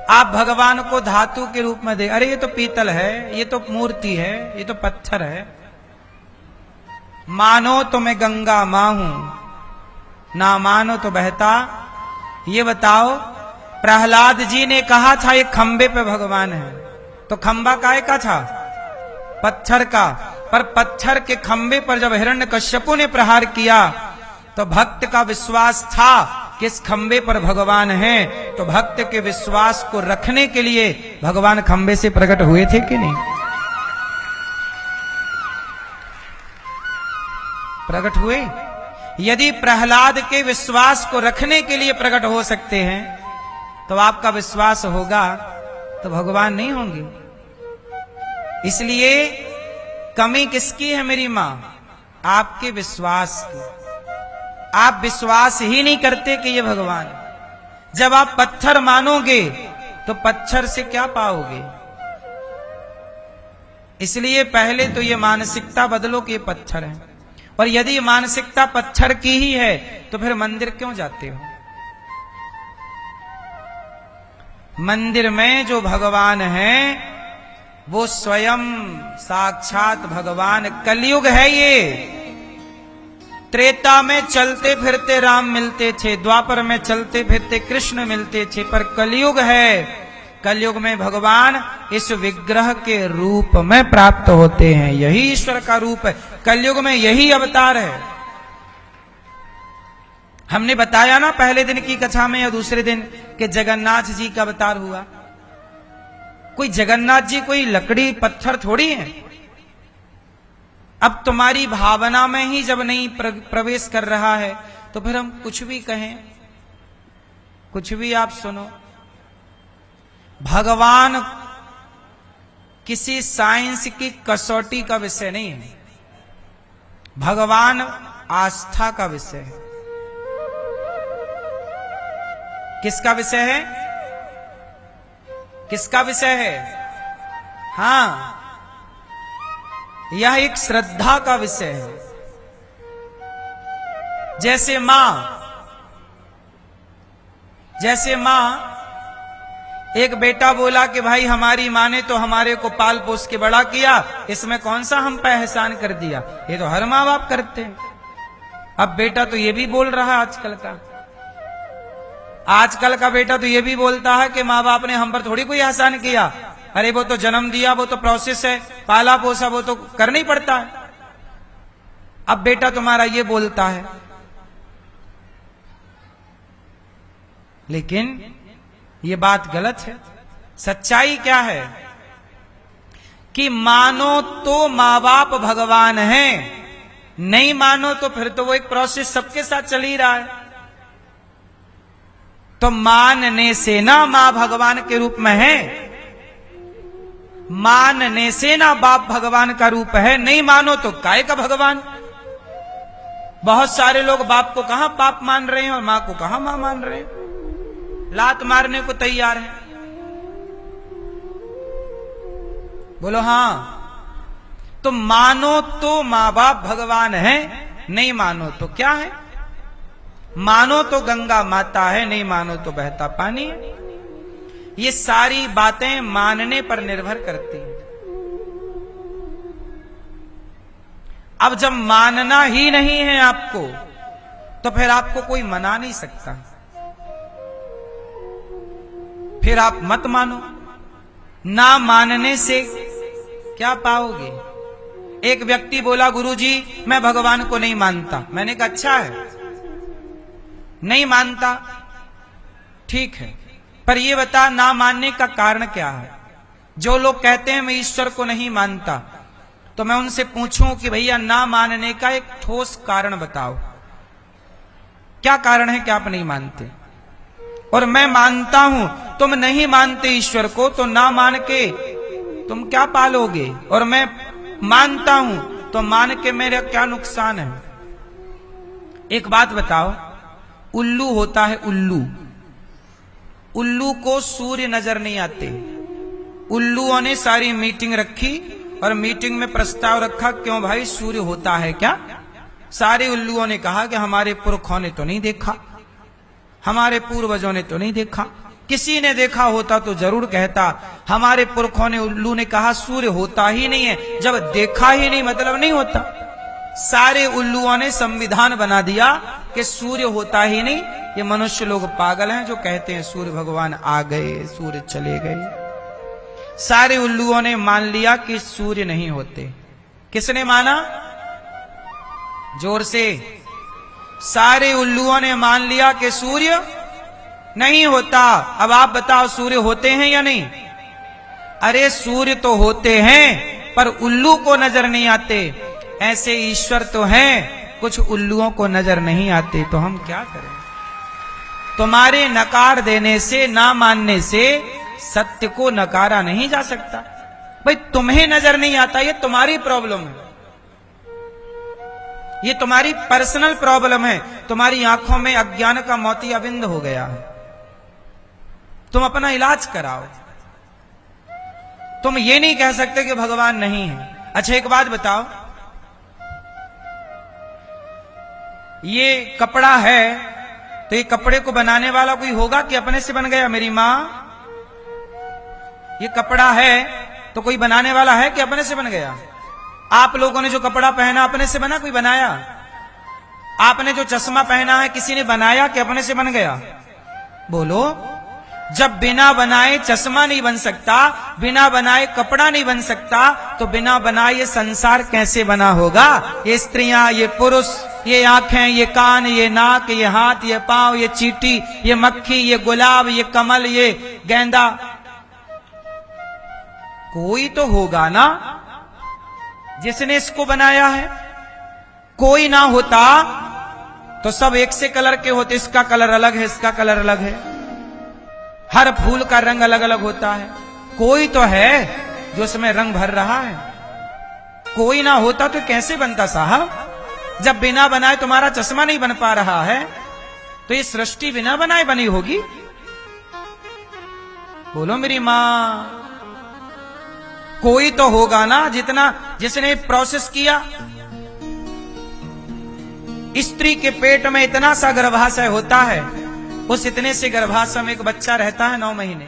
आप भगवान को धातु के रूप में दे, अरे ये तो पीतल है, ये तो मूर्ति है, ये तो पत्थर है। मानो तो मैं गंगा मां हूं, ना मानो तो बहता। ये बताओ, प्रहलाद जी ने कहा था एक खंबे पे भगवान है, तो खंबा काय का था? पत्थर का। पर पत्थर के खंबे पर जब हिरण्यकश्यपु ने प्रहार किया तो भक्त का विश्वास था कि इस खंबे पर भगवान है, तो भक्त के विश्वास को रखने के लिए भगवान खंबे से प्रकट हुए थे कि नहीं? प्रकट हुए। यदि प्रहलाद के विश्वास को रखने के लिए प्रकट हो सकते हैं तो आपका विश्वास होगा तो भगवान नहीं होंगे। इसलिए कमी किसकी है मेरी मां? आपके विश्वास की। आप विश्वास ही नहीं करते कि ये भगवान है। जब आप पत्थर मानोगे तो पत्थर से क्या पाओगे? इसलिए पहले तो ये मानसिकता बदलो कि ये पत्थर है, और यदि मानसिकता पत्थर की ही है तो फिर मंदिर क्यों जाते हो? मंदिर में जो भगवान है वो स्वयं साक्षात भगवान। कलयुग है ये। त्रेता में चलते फिरते राम मिलते थे, द्वापर में चलते फिरते कृष्ण मिलते थे, पर कलयुग है। कलयुग में भगवान इस विग्रह के रूप में प्राप्त होते हैं। यही ईश्वर का रूप है। कलयुग में यही अवतार है। हमने बताया ना पहले दिन की कथा में या दूसरे दिन कि जगन्नाथ जी का अवतार हुआ। कोई जगन्नाथ जी कोई लकड़ी पत्थर थोड़ी है। अब तुम्हारी भावना में ही जब नहीं प्रवेश कर रहा है तो फिर हम कुछ भी कहें, कुछ भी आप सुनो। भगवान किसी साइंस की कसौटी का विषय नहीं है। भगवान आस्था का विषय है। किसका विषय है? किसका विषय है? हां, यह एक श्रद्धा का विषय है। जैसे मां एक बेटा बोला कि भाई हमारी मां ने तो हमारे को पाल पोस के बड़ा किया, इसमें कौन सा हम पे एहसान कर दिया। ये तो हर मां बाप करते हैं। अब बेटा तो ये भी बोल रहा है आजकल का बेटा तो ये भी बोलता है कि माँ बाप ने हम पर थोड़ी कोई एहसान किया। अरे वो तो जन्म दिया, वो तो प्रोसेस है, पाला पोसा वो तो करना ही पड़ता है। अब बेटा तुम्हारा ये बोलता है, लेकिन ये बात गलत है। सच्चाई क्या है कि मानो तो माँ बाप भगवान है, नहीं मानो तो फिर तो वो एक प्रोसेस सबके साथ चल ही रहा है। तो मानने से ना मां भगवान के रूप में है, मानने से ना बाप भगवान का रूप है, नहीं मानो तो काय का भगवान। बहुत सारे लोग बाप को कहां बाप मान रहे हैं और मां को कहां मां मान रहे हैं, लात मारने को तैयार है। बोलो हां। तो मानो तो मां बाप भगवान है, नहीं मानो तो क्या है? मानो तो गंगा माता है, नहीं मानो तो बहता पानी है। ये सारी बातें मानने पर निर्भर करती हैं। अब जब मानना ही नहीं है आपको तो फिर आपको कोई मना नहीं सकता। फिर आप मत मानो। ना मानने से क्या पाओगे? एक व्यक्ति बोला गुरुजी मैं भगवान को नहीं मानता। मैंने कहा अच्छा है, नहीं मानता, ठीक है, पर यह बता ना मानने का कारण क्या है? जो लोग कहते हैं मैं ईश्वर को नहीं मानता, तो मैं उनसे पूछूं कि भैया ना मानने का एक ठोस कारण बताओ। क्या कारण है कि आप नहीं मानते? और मैं मानता हूं, तुम नहीं मानते ईश्वर को, तो ना मान के तुम क्या पालोगे? और मैं मानता हूं तो मान के मेरा क्या नुकसान है? एक बात बताओ, उल्लू होता है, उल्लू को सूर्य नजर नहीं आते। उल्लुओं ने सारी मीटिंग रखी और मीटिंग में प्रस्ताव रखा, क्यों भाई सूर्य होता है क्या? सारे उल्लुओं ने कहा कि हमारे पुरखों ने तो नहीं देखा, हमारे पूर्वजों ने तो नहीं देखा, किसी ने देखा होता तो जरूर कहता। हमारे पुरखों ने, उल्लू ने कहा सूर्य होता ही नहीं है। जब देखा ही नहीं मतलब नहीं होता। सारे उल्लुओं ने संविधान बना दिया कि सूर्य होता ही नहीं। ये मनुष्य लोग पागल हैं जो कहते हैं सूर्य भगवान आ गए, सूर्य चले गए। सारे उल्लुओं ने मान लिया कि सूर्य नहीं होते। किसने माना? जोर से। सारे उल्लुओं ने मान लिया कि सूर्य नहीं होता। अब आप बताओ सूर्य होते हैं या नहीं? अरे सूर्य तो होते हैं पर उल्लू को नजर नहीं आते। ऐसे ईश्वर तो हैं, कुछ उल्लुओं को नजर नहीं आते। तो हम क्या करें? तुम्हारे नकार देने से, ना मानने से सत्य को नकारा नहीं जा सकता। भाई तुम्हें नजर नहीं आता, ये तुम्हारी प्रॉब्लम है, ये तुम्हारी पर्सनल प्रॉब्लम है। तुम्हारी आंखों में अज्ञान का मोतिया बिंद हो गया है। तुम अपना इलाज कराओ। तुम ये नहीं कह सकते कि भगवान नहीं है। अच्छा एक बात बताओ, ये कपड़ा है तो ये कपड़े को बनाने वाला कोई होगा कि अपने से बन गया? मेरी मां, ये कपड़ा है तो कोई बनाने वाला है कि अपने से बन गया? आप लोगों ने जो कपड़ा पहना अपने से बना, कोई बनाया? आपने जो चश्मा पहना है किसी ने बनाया कि अपने से बन गया? बोलो। जब बिना बनाए चश्मा नहीं बन सकता, बिना बनाए कपड़ा नहीं बन सकता, तो बिना बनाए ये संसार कैसे बना होगा? ये स्त्रियां, ये पुरुष, ये आंखें, ये कान, ये नाक, ये हाथ, ये पांव, ये चींटी, ये मक्खी, ये गुलाब, ये कमल, ये गेंदा, कोई तो होगा ना जिसने इसको बनाया है। कोई ना होता तो सब एक से कलर के होते। इसका कलर अलग है, इसका कलर अलग है, हर फूल का रंग अलग अलग होता है। कोई तो है जो उसमें रंग भर रहा है। कोई ना होता तो कैसे बनता साहब? जब बिना बनाए तुम्हारा चश्मा नहीं बन पा रहा है तो ये सृष्टि बिना बनाए बनी होगी? बोलो मेरी मां। कोई तो होगा ना जिसने प्रोसेस किया। स्त्री के पेट में इतना सा गर्भाशय होता है, उस इतने से गर्भाशय में एक बच्चा रहता है 9 महीने।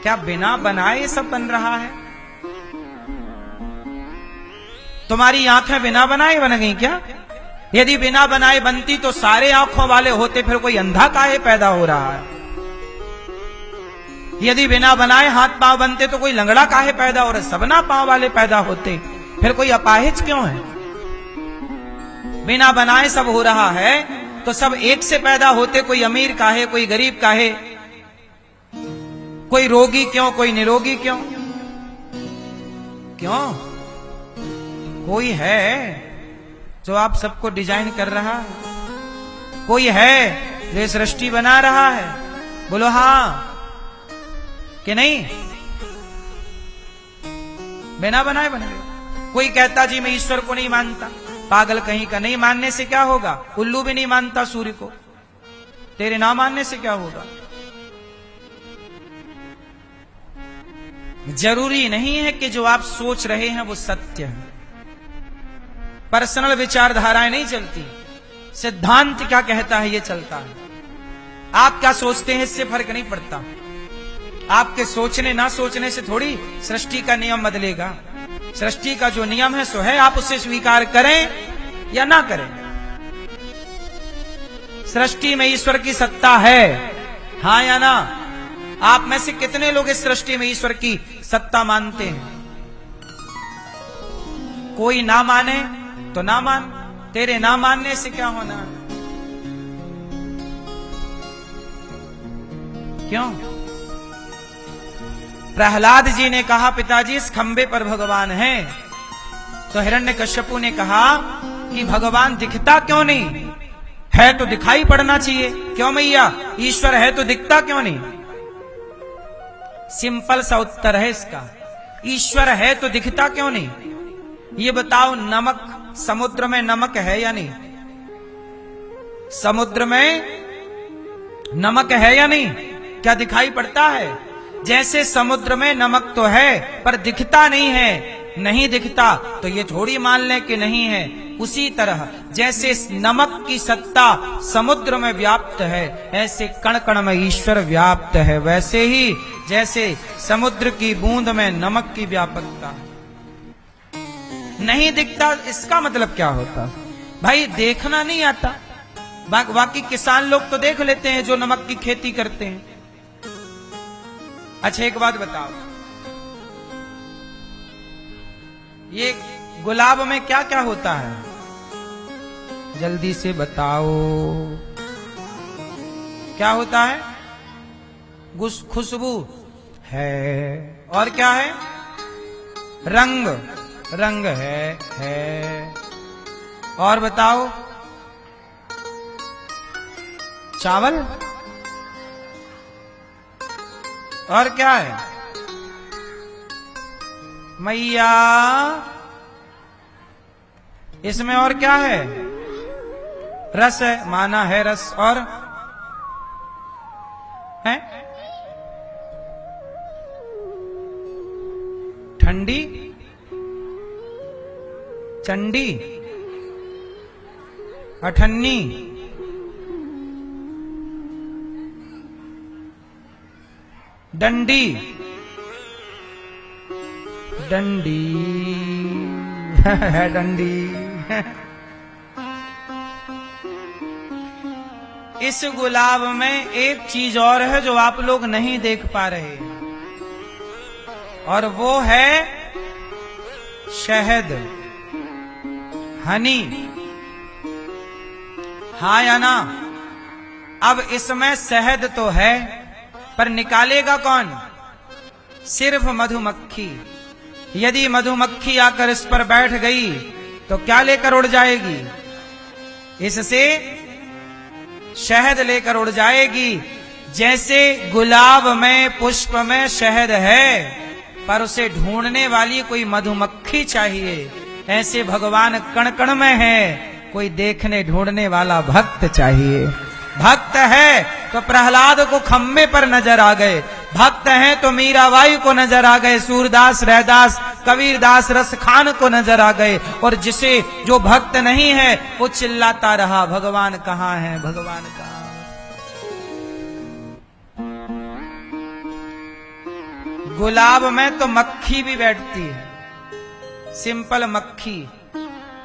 क्या बिना बनाए ये सब बन रहा है? तुम्हारी आंखें बिना बनाए बन गई क्या? यदि बिना बनाए बनती तो सारे आंखों वाले होते, फिर कोई अंधा काहे पैदा हो रहा है? यदि बिना बनाए हाथ पांव बनते तो कोई लंगड़ा काहे पैदा हो रहा है? सबना पांव वाले पैदा होते, फिर कोई अपाहिज क्यों है? बिना बनाए सब हो रहा है तो सब एक से पैदा होते। कोई अमीर काहे, कोई गरीब काहे, कोई रोगी क्यों, कोई निरोगी क्यों? क्यों? कोई है जो आप सबको डिजाइन कर रहा है, कोई है जो सृष्टि बना रहा है। बोलो हां कि नहीं? बिना बनाए बने। कोई कहता जी मैं ईश्वर को नहीं मानता, पागल कहीं का। नहीं मानने से क्या होगा? उल्लू भी नहीं मानता सूर्य को, तेरे ना मानने से क्या होगा? जरूरी नहीं है कि जो आप सोच रहे हैं वो सत्य है। पर्सनल विचारधाराएं नहीं चलती, सिद्धांत क्या कहता है ये चलता है। आप क्या सोचते हैं इससे फर्क नहीं पड़ता। आपके सोचने ना सोचने से थोड़ी सृष्टि का नियम बदलेगा। सृष्टि का जो नियम है सो है, आप उसे स्वीकार करें या ना करें। सृष्टि में ईश्वर की सत्ता है, हां या ना? आप में से कितने लोग इस सृष्टि में ईश्वर की सत्ता मानते हैं? कोई ना माने तो ना मान, तेरे ना मानने से क्या होना? क्यों? प्रहलाद जी ने कहा पिताजी इस खंबे पर भगवान है, तो हिरण्यकश्यपु ने कहा कि भगवान दिखता क्यों नहीं है? तो दिखाई पड़ना चाहिए। क्यों मैया? ईश्वर है तो दिखता क्यों नहीं? सिंपल सा उत्तर है इसका, ईश्वर है तो दिखता क्यों नहीं? ये बताओ, नमक, समुद्र में नमक है या नहीं? समुद्र में नमक है या नहीं? क्या दिखाई पड़ता है? जैसे समुद्र में नमक तो है पर दिखता नहीं है। नहीं दिखता तो ये थोड़ी मान लें कि नहीं है। उसी तरह जैसे नमक की सत्ता समुद्र में व्याप्त है, ऐसे कण कण में ईश्वर व्याप्त है। वैसे ही जैसे समुद्र की बूंद में नमक की व्यापकता नहीं दिखता, इसका मतलब क्या होता भाई? देखना नहीं आता। बाकी किसान लोग तो देख लेते हैं जो नमक की खेती करते हैं। अच्छा एक बात बताओ, ये गुलाब में क्या क्या होता है? जल्दी से बताओ क्या होता है? खुशबू है, और क्या है? रंग, रंग है। और बताओ, चावल, और क्या है? मैया, इसमें और क्या है? रस है, माना है रस, और है ठंडी, चंडी, अठन्नी, डंडी, डंडी है डंडी। इस गुलाब में एक चीज और है जो आप लोग नहीं देख पा रहे, और वो है शहद, हनी। हाँ या ना? अब इसमें शहद तो है, पर निकालेगा कौन? सिर्फ मधुमक्खी। यदि मधुमक्खी आकर इस पर बैठ गई तो क्या लेकर उड़ जाएगी? इससे शहद लेकर उड़ जाएगी। जैसे गुलाब में, पुष्प में शहद है, पर उसे ढूंढने वाली कोई मधुमक्खी चाहिए, ऐसे भगवान कण कण में है, कोई देखने ढूंढने वाला भक्त चाहिए। भक्त है तो प्रहलाद को खम्बे पर नजर आ गए, भक्त हैं तो मीराबाई को नजर आ गए, सूरदास, रैदास, कबीरदास, रसखान को नजर आ गए। और जिसे जो भक्त नहीं है वो चिल्लाता रहा, भगवान कहाँ है, भगवान कहाँ है। गुलाब में तो मक्खी भी बैठती है, सिंपल मक्खी,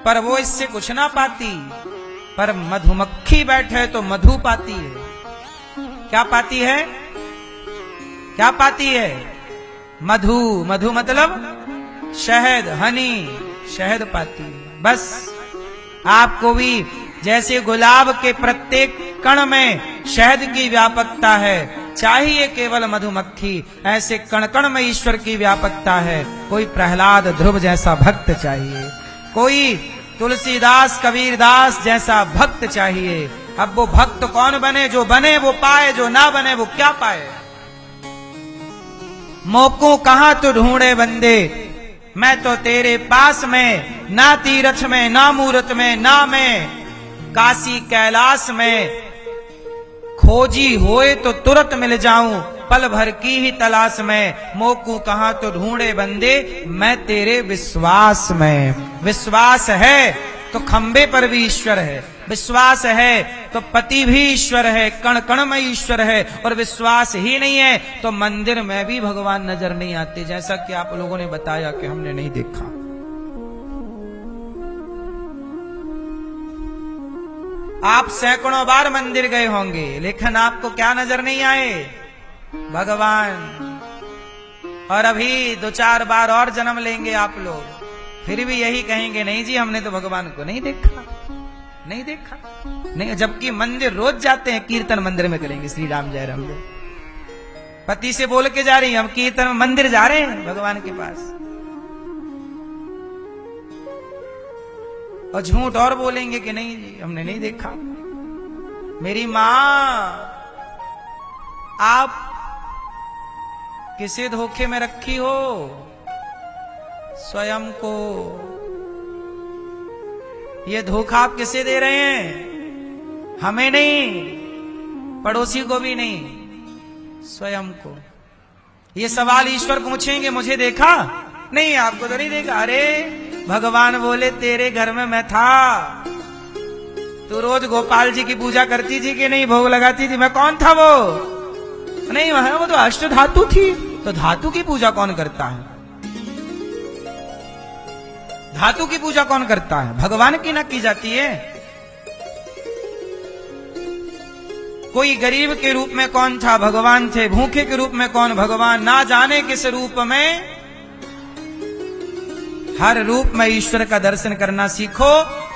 पर वो इससे कुछ ना पाती। पर मधुमक्खी बैठे तो मधु पाती है। क्या पाती है? क्या पाती है? मधु। मधु मतलब शहद, हनी, शहद पाती है। बस आपको भी जैसे गुलाब के प्रत्येक कण में शहद की व्यापकता है, चाहिए केवल मधुमक्खी, ऐसे कण कण में ईश्वर की व्यापकता है। कोई प्रहलाद, ध्रुव जैसा भक्त चाहिए, कोई तुलसीदास, कबीरदास जैसा भक्त चाहिए। अब वो भक्त कौन बने? जो बने वो पाए, जो ना बने वो क्या पाए। मोको कहां तो ढूंढे बंदे, मैं तो तेरे पास में, ना तीरथ में, ना मूरत में, ना मैं काशी कैलाश में। खोजी होए तो तुरंत मिल जाऊं, पल भर की ही तलाश में। मोकू कहां तो ढूंढे बंदे, मैं तेरे विश्वास में। विश्वास है तो खंबे पर भी ईश्वर है, विश्वास है तो पति भी ईश्वर है, कण कण में ईश्वर है। और विश्वास ही नहीं है तो मंदिर में भी भगवान नजर नहीं आते, जैसा कि आप लोगों ने बताया कि हमने नहीं देखा। आप सैकड़ों बार मंदिर गए होंगे, लेकिन आपको क्या नजर नहीं आए? भगवान। और अभी 2-4 बार और जन्म लेंगे आप लोग, फिर भी यही कहेंगे, नहीं जी हमने तो भगवान को नहीं देखा, नहीं देखा नहीं। जबकि मंदिर रोज जाते हैं, कीर्तन मंदिर में करेंगे श्री राम जय राम जय, पति से बोल के जा रही, हम कीर्तन में मंदिर जा रहे हैं भगवान के पास। और झूठ और बोलेंगे कि नहीं जी हमने नहीं देखा। मेरी मां, आप किसे धोखे में रखी हो? स्वयं को। ये धोखा आप किसे दे रहे हैं? हमें नहीं, पड़ोसी को भी नहीं, स्वयं को। ये सवाल ईश्वर पूछेंगे, मुझे देखा? नहीं, आपको तो नहीं देखा। अरे भगवान बोले तेरे घर में मैं था, तू रोज गोपाल जी की पूजा करती थी कि नहीं, भोग लगाती थी, मैं कौन था वो? नहीं वो तो अष्ट धातु थी। तो धातु की पूजा कौन करता है? धातु की पूजा कौन करता है? भगवान की ना की जाती है। कोई गरीब के रूप में कौन था? भगवान थे। भूखे के रूप में कौन? भगवान। ना जाने किस रूप में, हर रूप में ईश्वर का दर्शन करना सीखो।